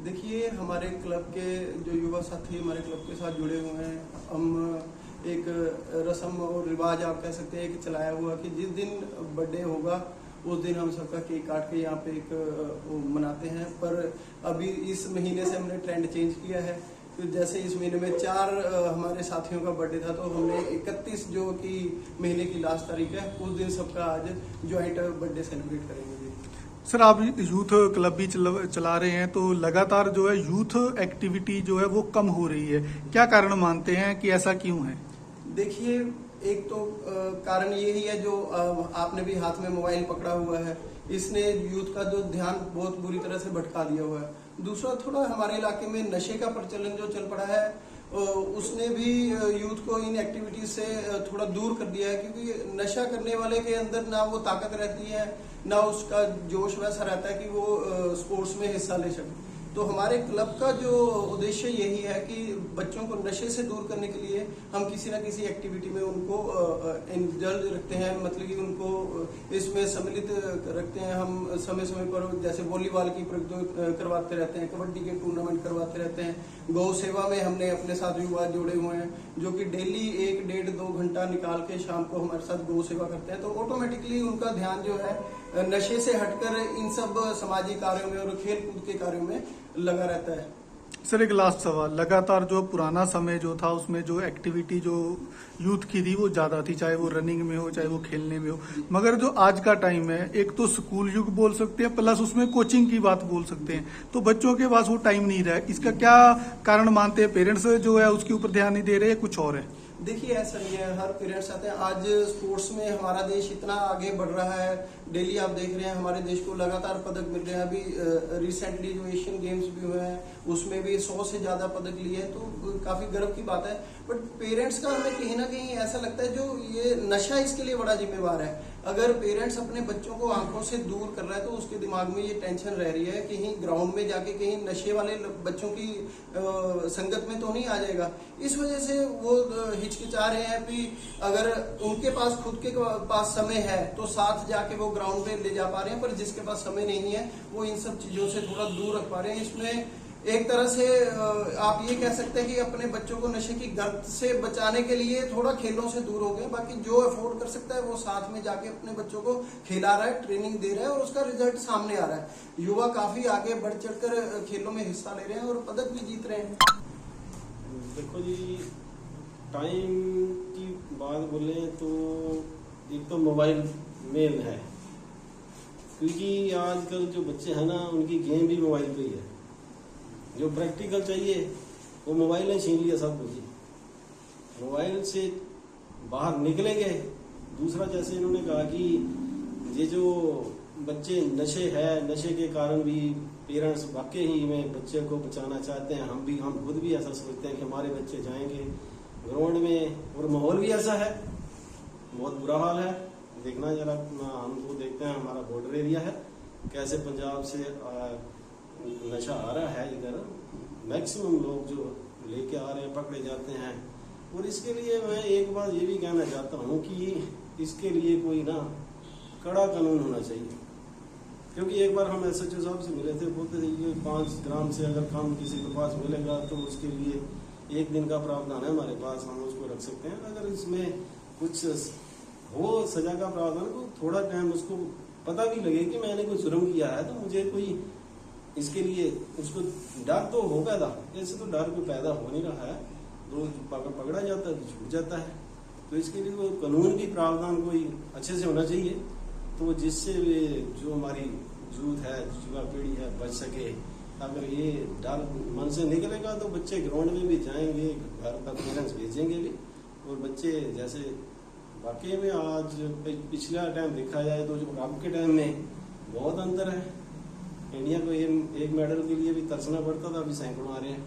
देखिए, हमारे क्लब के जो युवा साथी हमारे क्लब के साथ जुड़े हुए हैं, हम एक रस्म और रिवाज आप कह सकते हैं कि चलाया हुआ कि जिस दिन बर्थडे होगा उस दिन हम सबका केक काट के यहाँ पे एक वो मनाते हैं। पर अभी इस महीने से हमने ट्रेंड चेंज किया है। तो जैसे इस महीने में 4 हमारे साथियों का बर्थडे था, तो हमने 31 जो कि महीने की लास्ट तारीख है उस दिन सबका आज ज्वाइंट बर्थडे सेलिब्रेट करेंगे। सर, आप यूथ क्लब भी चला रहे हैं, तो लगातार जो है यूथ एक्टिविटी जो है वो कम हो रही है। क्या कारण मानते हैं कि ऐसा क्यों है? देखिए, एक तो कारण यही है जो आपने भी हाथ में मोबाइल पकड़ा हुआ है, इसने यूथ का जो ध्यान बहुत बुरी तरह से भटका दिया हुआ है। दूसरा, थोड़ा हमारे इलाके में नशे का प्रचलन जो चल पड़ा है, उसने भी यूथ को इन एक्टिविटीज से थोड़ा दूर कर दिया है, क्योंकि नशा करने वाले के अंदर ना वो ताकत रहती है, ना उसका जोश वैसा रहता है कि वो स्पोर्ट्स में हिस्सा ले सके। तो हमारे क्लब का जो उद्देश्य यही है कि बच्चों को नशे से दूर करने के लिए हम किसी ना किसी एक्टिविटी में उनको इंडल्ज रखते हैं, मतलब कि उनको इसमें सम्मिलित रखते हैं। हम समय समय पर जैसे वॉलीबॉल की प्रतियोगिता करवाते रहते हैं, कबड्डी के टूर्नामेंट करवाते रहते हैं। गौ सेवा में हमने अपने साथ युवा जुड़े हुए हैं जो कि डेली 1-1.5-2 घंटा निकाल के शाम को हमारे साथ गौ सेवा करते हैं। तो ऑटोमेटिकली उनका ध्यान जो है नशे से हटकर इन सब सामाजिक कार्यों में और खेल कूद के कार्यों में लगा रहता है। सर, एक लास्ट सवाल। लगातार जो पुराना समय जो था उसमें जो एक्टिविटी जो यूथ की थी वो ज्यादा थी, चाहे वो रनिंग में हो चाहे वो खेलने में हो। मगर जो आज का टाइम है, एक तो स्कूल युग बोल सकते हैं, प्लस उसमें कोचिंग की बात बोल सकते हैं, तो बच्चों के पास वो टाइम नहीं रहा है। इसका क्या कारण मानते हैं? पेरेंट्स जो है उसके ऊपर ध्यान नहीं दे रहे, कुछ और है? देखिए, ऐसा नहीं है, हर पेरेंट्स आते हैं। आज स्पोर्ट्स में हमारा देश इतना आगे बढ़ रहा है, डेली आप देख रहे हैं हमारे देश को लगातार पदक मिल रहे हैं। अभी रिसेंटली जो एशियन गेम्स भी हुए हैं उसमें भी 100 से ज्यादा पदक लिए हैं, तो काफी गर्व की बात है। बट पेरेंट्स का हमें कहीं ना कहीं ऐसा लगता है जो ये नशा इसके लिए बड़ा जिम्मेवार है। अगर पेरेंट्स अपने बच्चों को आंखों से दूर कर रहा है तो उसके दिमाग में ये टेंशन रह रही है कहीं ग्राउंड में जाके कहीं नशे वाले बच्चों की संगत में तो नहीं आ जाएगा। इस वजह से वो हिचकिचा रहे हैं कि अगर उनके पास खुद के पास समय है तो साथ जाके वो ग्राउंड में ले जा पा रहे हैं, पर जिसके पास समय नहीं है वो इन सब चीजों से थोड़ा दूर रख पा रहे हैं। इसमें एक तरह से आप ये कह सकते हैं कि अपने बच्चों को नशे की गर्त से बचाने के लिए थोड़ा खेलों से दूर हो गए। बाकी जो अफोर्ड कर सकता है वो साथ में जाके अपने बच्चों को खिला रहा है, ट्रेनिंग दे रहा है और उसका रिजल्ट सामने आ रहा है। युवा काफी आगे बढ़ चढ़कर खेलों में हिस्सा ले रहे हैं और पदक भी जीत रहे हैं। देखो जी, टाइम की बात बोले तो एक तो मोबाइल मेन है, क्योंकि आजकल जो बच्चे हैं ना उनकी गेम भी मोबाइल पे ही है। जो प्रैक्टिकल चाहिए वो मोबाइल ने छीन लिया सब कुछ। मोबाइल से बाहर निकलेंगे। दूसरा, जैसे इन्होंने कहा कि ये जो बच्चे नशे के कारण भी पेरेंट्स वाकई ही में बच्चे को बचाना चाहते हैं। हम खुद भी ऐसा सोचते हैं कि हमारे बच्चे जाएंगे ग्राउंड में, और माहौल भी ऐसा है, बहुत बुरा हाल है। देखना जरा, हमको देखते हैं, हमारा बॉर्डर एरिया है, कैसे पंजाब से नशा आ रहा है इधर। मैक्सिमम लोग जो लेके आ रहे हैं पकड़े जाते हैं। और इसके लिए मैं एक बात ये भी कहना चाहता हूँ कि इसके लिए कोई ना कड़ा कानून होना चाहिए। क्योंकि एक बार हम SHO साहब से मिले थे, बोलते थे कि 5 ग्राम से अगर कम किसी के पास मिलेगा तो उसके लिए 1 दिन का प्रावधान है हमारे पास, हम उसको रख सकते हैं। अगर इसमें कुछ हो सजा का प्रावधान, तो थोड़ा टाइम उसको पता भी लगे कि मैंने कोई जुर्म किया है, तो मुझे कोई इसके लिए उसको डर तो हो पैदा। ऐसे तो डर कोई पैदा हो नहीं रहा है, रोज पकड़ा जाता है तो छूट जाता है। तो इसके लिए वो कानून भी प्रावधान कोई अच्छे से होना चाहिए, तो जिससे जो हमारी यूथ है, युवा पीढ़ी है, बच सके। अगर ये डर मन से निकलेगा तो बच्चे ग्राउंड में भी जाएंगे, घर का पेरेंट्स भेजेंगे भी, और बच्चे जैसे वाकई में आज पिछला टाइम देखा जाए तो जो अब के टाइम में बहुत अंतर है। इंडिया को एक मेडल के लिए भी तरसना पड़ता था, अभी सैकड़ों आ रहे हैं।